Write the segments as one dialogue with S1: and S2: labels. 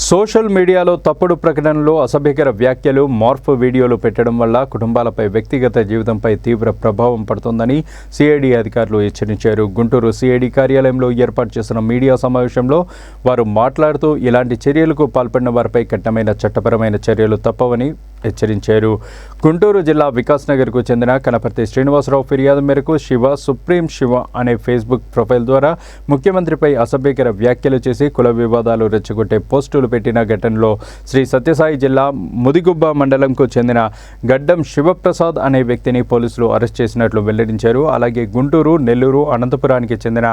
S1: Social మీడియాలో తప్పుడు ప్రకటనలు, అసభ్యకర వ్యాఖ్యలు, మార్ఫ్ వీడియోలు పెట్టడం వల్ల కుటుంబాలపై, వ్యక్తిగత జీవితంపై తీవ్ర ప్రభావం పడుతుందని సిఐడి అధికారులు హెచ్చరించారు. గుంటూరు సిఐడి కార్యాలయంలో ఏర్పాటు చేసిన మీడియా సమావేశంలో వారు మాట్లాడుతూ ఇలాంటి చర్యలకు పాల్పడిన వారిపై కఠినమైన చట్టపరమైన చర్యలు తప్పవని హెచ్చరించారు. గుంటూరు జిల్లా వికాస్ నగర్కు చెందిన కనపర్తి శ్రీనివాసరావు ఫిర్యాదు మేరకు సుప్రీం శివ అనే ఫేస్బుక్ ప్రొఫైల్ ద్వారా ముఖ్యమంత్రిపై అసభ్యకర వ్యాఖ్యలు చేసి కుల వివాదాలు రెచ్చగొట్టే పోస్టులు పెట్టిన ఘటనలో శ్రీ సత్యసాయి జిల్లా ముదిగుబ్బ మండలంకు చెందిన గడ్డం శివప్రసాద్ అనే వ్యక్తిని పోలీసులు అరెస్ట్ చేసినట్లు వెల్లడించారు. అలాగే గుంటూరు, నెల్లూరు, అనంతపురానికి చెందిన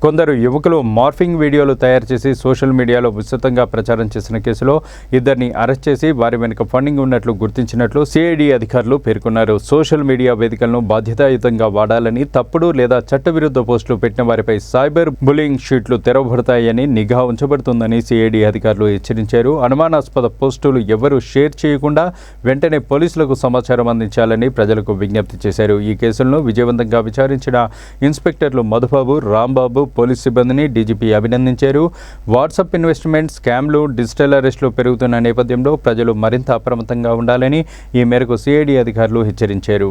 S1: కొందరు యువకులు మార్ఫింగ్ వీడియోలు తయారు చేసి సోషల్ మీడియాలో విస్తృతంగా ప్రచారం చేసిన కేసులో ఇద్దరిని అరెస్ట్ చేసి వారి వెనుక ఫండింగ్ ఉన్నట్లు గుర్తించినట్లు సిఐడి అధికారులు పేర్కొన్నారు. సోషల్ మీడియా వేదికలను బాధ్యతాయుతంగా వాడాలని, తప్పుడు లేదా చట్టవిరుద్ధ పోస్టులు పెట్టిన వారిపై సైబర్ బులింగ్ షీట్లు తెరవబడతాయని, నిఘా ఉంచబడుతుందని సిఐడి అధికారులు హెచ్చరించారు. అనుమానాస్పద పోస్టులు ఎవరూ షేర్ చేయకుండా వెంటనే పోలీసులకు సమాచారం అందించాలని ప్రజలకు విజ్ఞప్తి చేశారు. ఈ కేసులను విజయవంతంగా విచారించిన ఇన్స్పెక్టర్లు మధుబాబు, రాంబాబు, పోలీస్ సిబ్బందిని డీజీపీ అభినందించారు. వాట్సాప్ ఇన్వెస్ట్మెంట్ స్కామ్లు, డిజిటల్ అరెస్టులు పెరుగుతున్న నేపథ్యంలో ప్రజలు మరింత అప్రమత్తంగా ఉండాలని ఈ మేరకు సిఐడి అధికారులు హెచ్చరించారు.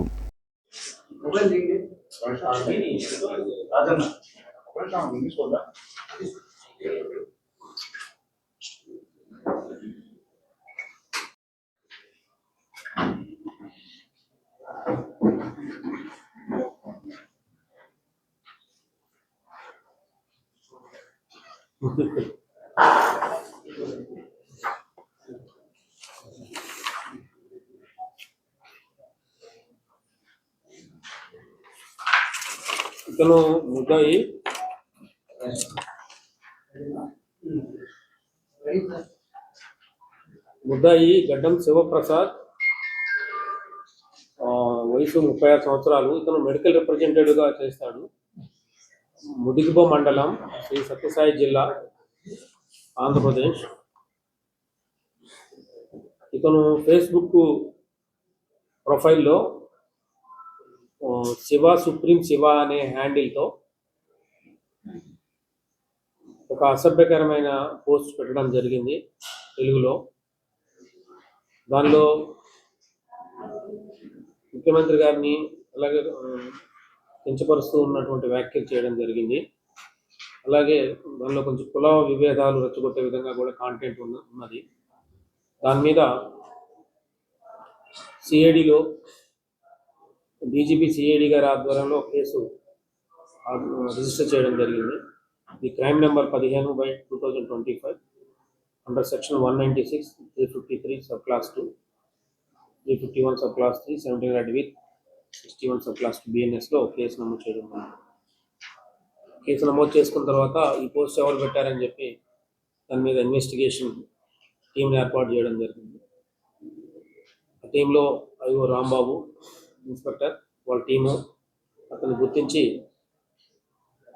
S2: ఇతను ముద్దాయి గడ్డం శివప్రసాద్, వయసు 36 సంవత్సరాలు. ఇతను మెడికల్ రిప్రజెంటేటివ్గా చేస్తాడు. ముదిగుబ్బ మండలం, శ్రీ సత్యసాయి జిల్లా, ఆంధ్రప్రదేశ్. ఇతను ఫేస్బుక్ ప్రొఫైల్లో సుప్రీం శివ అనే హ్యాండిల్తో ఒక అసభ్యకరమైన పోస్ట్ పెట్టడం జరిగింది తెలుగులో. దానిలో ముఖ్యమంత్రి గారిని అలాగే కించపరుస్తూ ఉన్నటువంటి వ్యాఖ్యలు చేయడం జరిగింది. అలాగే దానిలో కొంచెం కుల విభేదాలు రెచ్చగొట్టే విధంగా కూడా కాంటెంట్ ఉన్నది. దాని మీద సిఐడిలో డీజీపీ సిఐడి గారి ఆధ్వర్యంలో కేసు రిజిస్టర్ చేయడం జరిగింది. ఇది crime number 15/2025 under section 196, 353 sub class 2, 351 sub class 3, 17 with 61 sub class 2 BNSలో కేసు నమోదు చేయడం జరిగింది. కేసు నమోదు చేసుకున్న తర్వాత ఈ పోస్ట్ ఎవరు పెట్టారని చెప్పి దాని మీద ఇన్వెస్టిగేషన్ టీంని ఏర్పాటు చేయడం జరిగింది. ఆ టీంలో ఐఓ రాంబాబు, ఇన్స్పెక్టర్, వాళ్ళ టీము అతన్ని గుర్తించి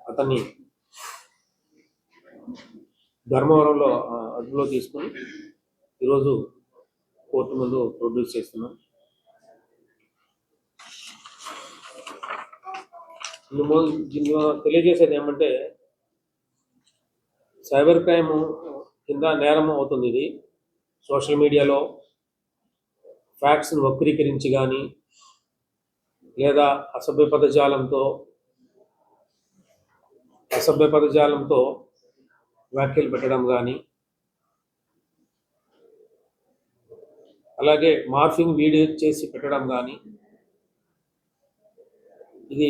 S2: అతన్ని ధర్మవరంలో అదుపులో తీసుకుని ఈరోజు కోర్టు ముందు ప్రొడ్యూస్ చేస్తున్నాం. తెలియజేసేది ఏమంటే, సైబర్ క్రైమ్ కింద నేరం అవుతుంది. ఇది సోషల్ మీడియాలో ఫ్యాక్ట్స్ని వక్రీకరించి కానీ లేదా అసభ్య పదజాలంతో వ్యాఖ్యలు పెట్టడం కానీ, అలాగే మార్ఫింగ్ వీడియో చేసి పెట్టడం కానీ, ఇది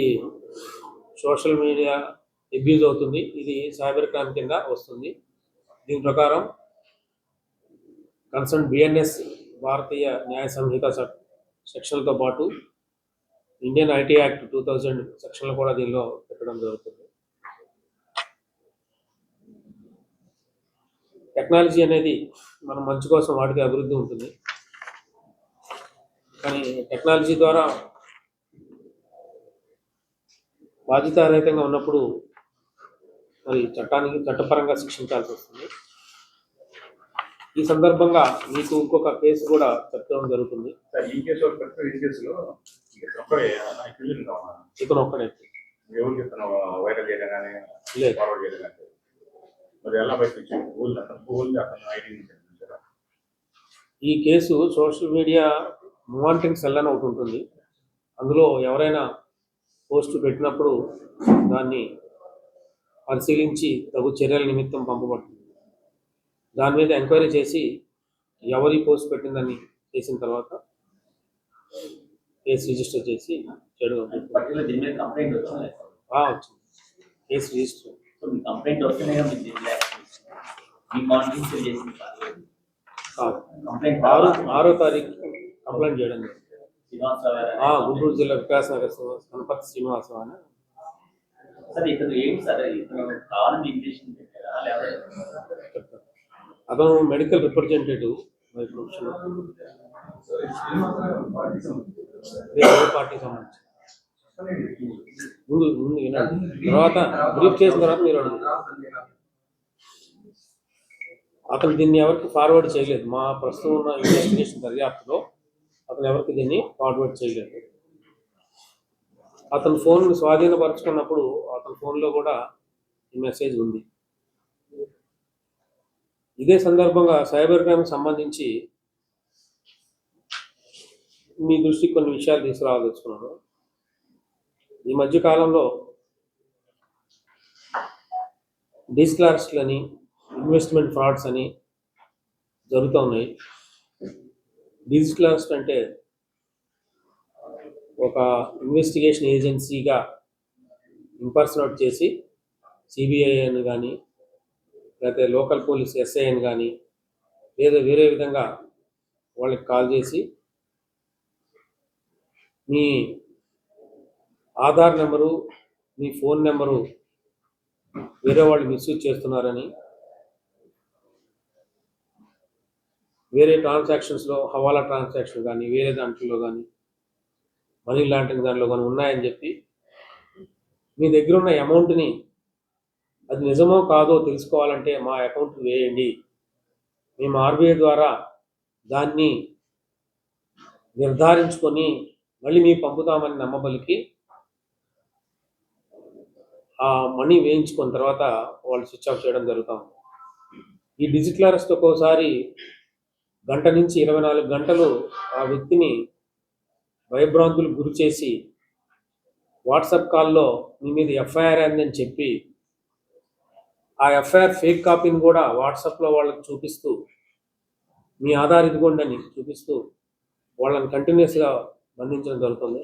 S2: సోషల్ మీడియా అబ్యూజ్ అవుతుంది. ఇది సైబర్ క్రైమ్ కింద వస్తుంది. దీని ప్రకారం కన్సర్న్ బిఎన్ఎస్ భారతీయ న్యాయ సంహిత సెక్షన్లతో పాటు ఇండియన్ ఐటీ యాక్ట్ 2000 సెక్షన్లు కూడా దీనిలో పెట్టడం జరుగుతుంది. టెక్నాలజీ అనేది మనం మంచి కోసం వాటికి అభివృద్ధి ఉంటుంది. కానీ టెక్నాలజీ ద్వారా బాధ్యతారహితంగా ఉన్నప్పుడు మరి చట్టపరంగా శిక్షించాల్సి వస్తుంది. ఈ సందర్భంగా మీకు ఇంకొక కేసు కూడా చెప్పడం జరుగుతుంది. ఇతను ఒక్కడే లేదు.
S3: మరి ఎలా బయటకు వచ్చింది గూగుల్ అతను ఐడెంటిఫై చేశారా?
S2: ఈ case social media monitoring cell అని ఒకటి ఉంటుంది. అందులో ఎవరైనా పోస్టు పెట్టినప్పుడు దాన్ని పరిశీలించి తగు చర్యల నిమిత్తం పంపబడుతుంది. దాని మీద ఎంక్వైరీ చేసి ఎవరి పోస్ట్ పెట్టిందని చేసిన తర్వాత కేసు రిజిస్టర్ చేసి చేయడం జరుగుతుంది.
S4: పర్టికులర్ దీని మీద కంప్లైంట్ వచ్చింది.
S2: వచ్చింది కేసు రిజిస్టర్.
S4: సో మీ కంప్లైంట్ వస్తేనే కదా మీరు దీన్ని యాక్షన్ మీ మానిటరింగ్ సెల్ చేసింది కాదు. కంప్లైంట్
S2: 6వ తారీఖు కంప్లైంట్ చేయడం జరిగింది.
S4: శ్రీనివాసరావు
S2: గుంటూరు జిల్లా వికాస్ నగర్ గణపతి శ్రీనివాసరావు అని.
S4: సార్ ఇతను ఏంటి సార్, ఇతను కావాలని ఇంజక్షన్ పెట్టారా లేకపోతే
S2: అతను మెడికల్ రిప్రజెంటేటివ్ పార్టీకి సంబంధించి. ముందు వినండి, తర్వాత బ్రీఫ్ చేసిన తర్వాత మీరు అడుగుతారు. అతను దీన్ని ఎవరికి ఫార్వర్డ్ చేయలేదు. మా ప్రస్తుతం ఉన్న ఇన్వెస్టిగేషన్ దర్యాప్తులో అతను ఎవరికి దీన్ని ఫార్వర్డ్ చేయలేదు. అతని ఫోన్ స్వాధీనపరచుకున్నప్పుడు అతని ఫోన్లో కూడా ఈ మెసేజ్ ఉంది. ఇదే సందర్భంగా సైబర్ క్రైమ్కి సంబంధించి మీ దృష్టికి కొన్ని విషయాలు తీసుకురావాల్సుకున్నాను. ఈ మధ్య కాలంలో డిస్క్లార్స్లని ఇన్వెస్ట్మెంట్ ఫ్రాడ్స్ అని జరుగుతూ ఉన్నాయి. డిస్క్లార్స్ అంటే ఒక ఇన్వెస్టిగేషన్ ఏజెన్సీగా ఇంపర్సనేట్ చేసి సిబిఐ అని కానీ లేకపోతే లోకల్ పోలీస్ ఎస్ఐ అని కానీ లేదా వేరే విధంగా వాళ్ళకి కాల్ చేసి మీ ఆధార్ నెంబరు మీ ఫోన్ నెంబరు వేరే వాళ్ళు మిస్యూజ్ చేస్తున్నారని, వేరే ట్రాన్సాక్షన్స్లో హవాలా ట్రాన్సాక్షన్ కానీ వేరే దాంట్లో కానీ మనీ లాండరింగ్ దాంట్లో కానీ ఉన్నాయని చెప్పి మీ దగ్గర ఉన్న అమౌంట్ని అది నిజమో కాదో తెలుసుకోవాలంటే మా అకౌంట్ వేయండి, మేము ఆర్బీఐ ద్వారా దాన్ని నిర్ధారించుకొని మళ్ళీ మీకు పంపుతామని నమ్మబలికి ఆ మనీ వేయించుకున్న తర్వాత వాళ్ళు స్విచ్ ఆఫ్ చేయడం జరుగుతాం. ఈ డిజిటల్ అరెస్ట్ ఒక్కోసారి గంట నుంచి 24 గంటలు ఆ వ్యక్తిని భయభ్రాంతులకు గురి చేసి వాట్సాప్ కాల్లో మీ మీద ఎఫ్ఐఆర్ అయిందని చెప్పి ఆ ఎఫ్ఐఆర్ ఫేక్ కాపీని కూడా వాట్సాప్లో వాళ్ళకి చూపిస్తూ మీ ఆధార్ ఇదిగోండి అని చూపిస్తూ వాళ్ళని కంటిన్యూస్గా బంధించడం జరుగుతుంది.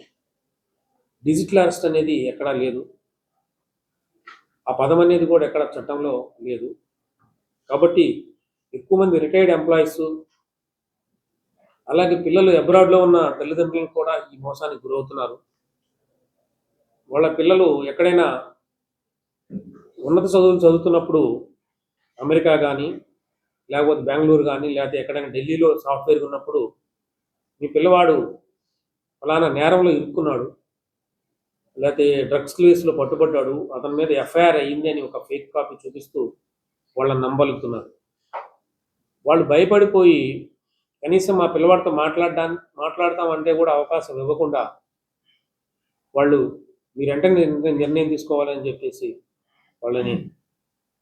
S2: డిజిటల్ అరెస్ట్ అనేది ఎక్కడా లేదు. ఆ పదం అనేది కూడా ఎక్కడ చట్టంలో లేదు. కాబట్టి ఎక్కువ మంది రిటైర్డ్ ఎంప్లాయీస్ అలాగే పిల్లలు అబ్రాడ్లో ఉన్న తల్లిదండ్రులు కూడా ఈ మోసానికి గురవుతున్నారు. వాళ్ళ పిల్లలు ఎక్కడైనా ఉన్నత చదువులు చదువుతున్నప్పుడు అమెరికా కానీ లేకపోతే బెంగళూరు కానీ లేకపోతే ఎక్కడైనా ఢిల్లీలో సాఫ్ట్వేర్ ఉన్నప్పుడు మీ పిల్లవాడు ఫలానా నేరంలో ఇరుక్కున్నాడు లేకపోతే డ్రగ్స్ కేసులో పట్టుబడ్డాడు, అతని మీద ఎఫ్ఐఆర్ అయ్యింది అని ఒక ఫేక్ కాపీ చూపిస్తూ వాళ్ళని నమ్మలుగుతున్నారు. వాళ్ళు భయపడిపోయి కనీసం మా పిల్లవాడితో మాట్లాడతామంటే కూడా అవకాశం ఇవ్వకుండా వాళ్ళు మీరంటే నిర్ణయం తీసుకోవాలని చెప్పేసి వాళ్ళని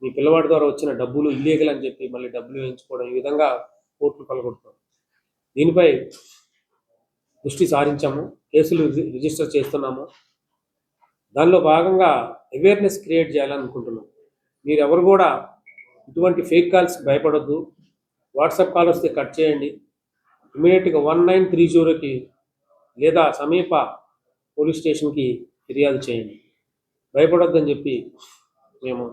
S2: మీ పిల్లవాడి ద్వారా వచ్చిన డబ్బులు ఇల్లీగల్ అని చెప్పి మళ్ళీ డబ్బులు వేయించుకోవడం, ఈ విధంగా కోర్టులు పలగొడుతారు. దీనిపై దృష్టి సారించాము, కేసులు రిజిస్టర్ చేస్తున్నాము. దానిలో భాగంగా అవేర్నెస్ క్రియేట్ చేయాలనుకుంటున్నాం. మీరెవరు కూడా ఇటువంటి ఫేక్ కాల్స్కి భయపడొద్దు. వాట్సాప్ కాల్ వస్తే కట్ చేయండి. ఇమీడియట్గా 1930కి లేదా సమీప పోలీస్ స్టేషన్కి ఫిర్యాదు చేయండి. భయపడొద్దని చెప్పి మేము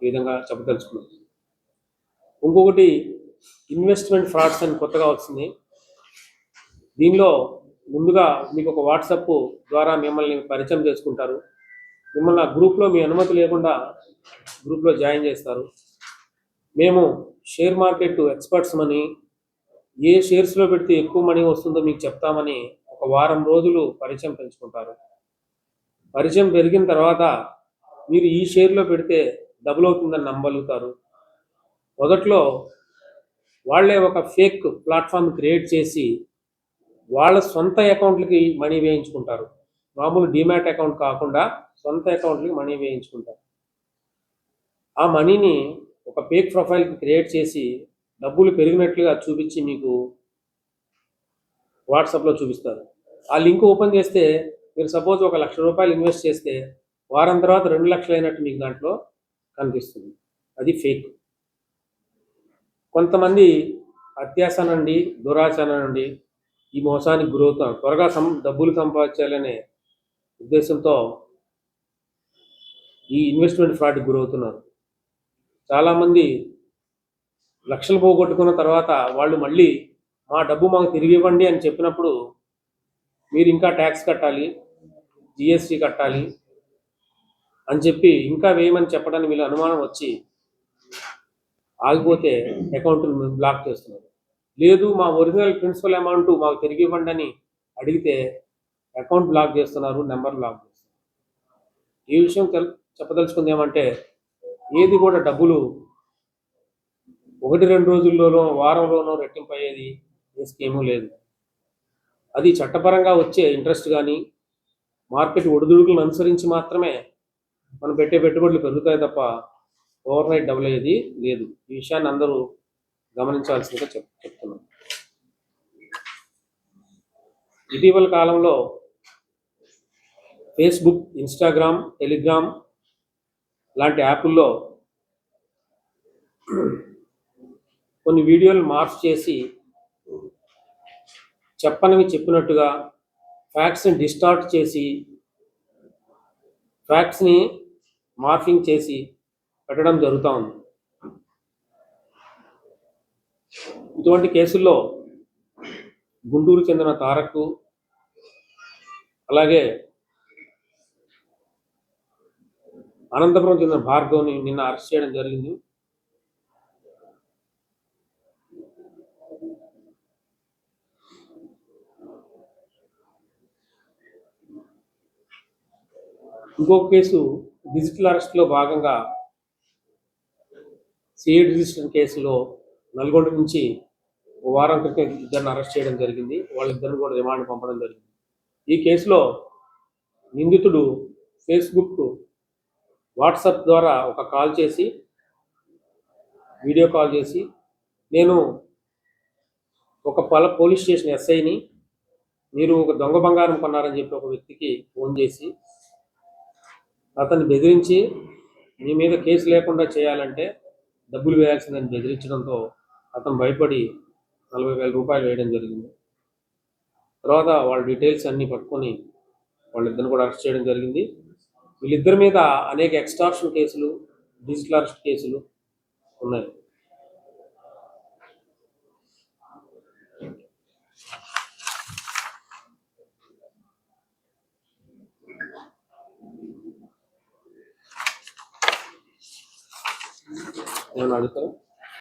S2: ఈ విధంగా చెప్పదలుచుకున్నాం. ఇంకొకటి ఇన్వెస్ట్మెంట్ ఫ్రాడ్స్ అని కొత్తగా వచ్చింది. దీనిలో ముందుగా మీకు ఒక వాట్సాప్ ద్వారా మిమ్మల్ని పరిచయం చేసుకుంటారు. మిమ్మల్ని ఆ గ్రూప్లో మీ అనుమతి లేకుండా గ్రూప్లో జాయిన్ చేస్తారు. మేము షేర్ మార్కెట్ ఎక్స్పర్ట్స్ మని ఏ షేర్స్లో పెడితే ఎక్కువ మనీ వస్తుందో మీకు చెప్తామని ఒక వారం రోజులు పరిచయం పెంచుకుంటారు. పరిచయం పెరిగిన తర్వాత మీరు ఈ షేర్లో పెడితే డబుల్ అవుతుందని నమ్మగలుగుతారు. మొదట్లో వాళ్ళే ఒక ఫేక్ ప్లాట్ఫామ్ క్రియేట్ చేసి వాళ్ళ సొంత అకౌంట్లకి మనీ వేయించుకుంటారు. మామూలు డిమాట్ అకౌంట్ కాకుండా సొంత అకౌంట్లకి మనీ వేయించుకుంటారు. ఆ మనీని ఒక ఫేక్ ప్రొఫైల్ క్రియేట్ చేసి డబ్బులు పెరిగినట్లుగా చూపించి మీకు వాట్సాప్లో చూపిస్తారు. ఆ లింక్ ఓపెన్ చేస్తే మీరు సపోజ్ ఒక ₹1,00,000 ఇన్వెస్ట్ చేస్తే వారం తర్వాత 2 లక్షలు అయినట్టు మీకు దాంట్లో కనిపిస్తుంది. అది ఫేక్. కొంతమంది అత్యాశ నుండి, దురాశ నుండి ఈ మోసానికి గురవుతారు. త్వరగా డబ్బులు సంపాదించాలనే ఉద్దేశంతో ఈ ఇన్వెస్ట్మెంట్ ఫ్రాడ్కి గురవుతున్నారు. చాలామంది లక్షలు పోగొట్టుకున్న తర్వాత వాళ్ళు మళ్ళీ మా డబ్బు మాకు తిరిగి ఇవ్వండి అని చెప్పినప్పుడు మీరు ఇంకా ట్యాక్స్ కట్టాలి, జిఎస్టీ కట్టాలి అని చెప్పి ఇంకా వేయమని చెప్పడానికి వీళ్ళు అనుమానం వచ్చి ఆగిపోతే అకౌంట్ను బ్లాక్ చేస్తున్నారు. లేదు మా ఒరిజినల్ ప్రిన్సిపల్ అమౌంట్ మాకు తిరిగి ఇవ్వండి అని అడిగితే అకౌంట్ బ్లాక్ చేస్తున్నారు, నెంబర్ బ్లాక్ చేస్తున్నారు. ఈ విషయం చెప్పదలుచుకుంది ఏమంటే ఏది కూడా డబ్బులు 1-2 రోజుల్లోనో వారంలోనో రెట్టింపు అయ్యేది ఏ స్కీము లేదు. అది చట్టపరంగా వచ్చే ఇంట్రెస్ట్ కానీ మార్కెట్ ఒడిదుడుకులను అనుసరించి మాత్రమే మనం పెట్టే పెట్టుబడులు పెరుగుతాయి తప్ప ఓవర్ నైట్ డబుల్ అయ్యేది లేదు. ఈ విషయాన్ని అందరూ గమనించాల్సిందిగా చెప్తున్నాం. ఇటీవల కాలంలో ఫేస్బుక్, ఇన్స్టాగ్రామ్, టెలిగ్రామ్ లాంటి యాప్ల్లో కొన్ని వీడియోలు మార్ఫ్ చేసి చెప్పనివి చెప్పినట్టుగా ఫ్యాక్ట్స్ని డిస్టార్ట్ చేసి ఫ్యాక్ట్స్ని మార్ఫింగ్ చేసి పెట్టడం జరుగుతూ ఉంది. ఇటువంటి కేసుల్లో గుంటూరు చెందిన తారక్, అలాగే అనంతపురం చెందిన భార్గవ్ని నిన్న అరెస్ట్ చేయడం జరిగింది. ఇంకొక కేసు డిజిటల్ అరెస్ట్లో భాగంగా సిఐడి రిజిస్టర్ కేసులో నల్గొండ నుంచి ఓ వారం క్రితం ఇద్దరిని అరెస్ట్ చేయడం జరిగింది. వాళ్ళిద్దరిని కూడా రిమాండ్ పంపడం జరిగింది. ఈ కేసులో నిందితుడు ఫేస్బుక్, వాట్సాప్ ద్వారా ఒక కాల్ చేసి, వీడియో కాల్ చేసి, నేను ఒక పోలీస్ స్టేషన్ ఎస్ఐని, మీరు ఒక దొంగ బంగారం కొన్నారని చెప్పి ఒక వ్యక్తికి ఫోన్ చేసి అతన్ని బెదిరించి మీ మీద కేసు లేకుండా చేయాలంటే డబ్బులు వేయాల్సిందని బెదిరించడంతో అతను భయపడి ₹40,000 వేయడం జరిగింది. తర్వాత వాళ్ళ డీటెయిల్స్ అన్నీ పట్టుకొని వాళ్ళిద్దరిని కూడా అరెస్ట్ చేయడం జరిగింది. వీళ్ళిద్దరి మీద అనేక ఎక్స్టార్షన్ కేసులు, డిజిటల్ అరెస్ట్ కేసులు ఉన్నాయి. ఏమన్నా అడుగుతారా?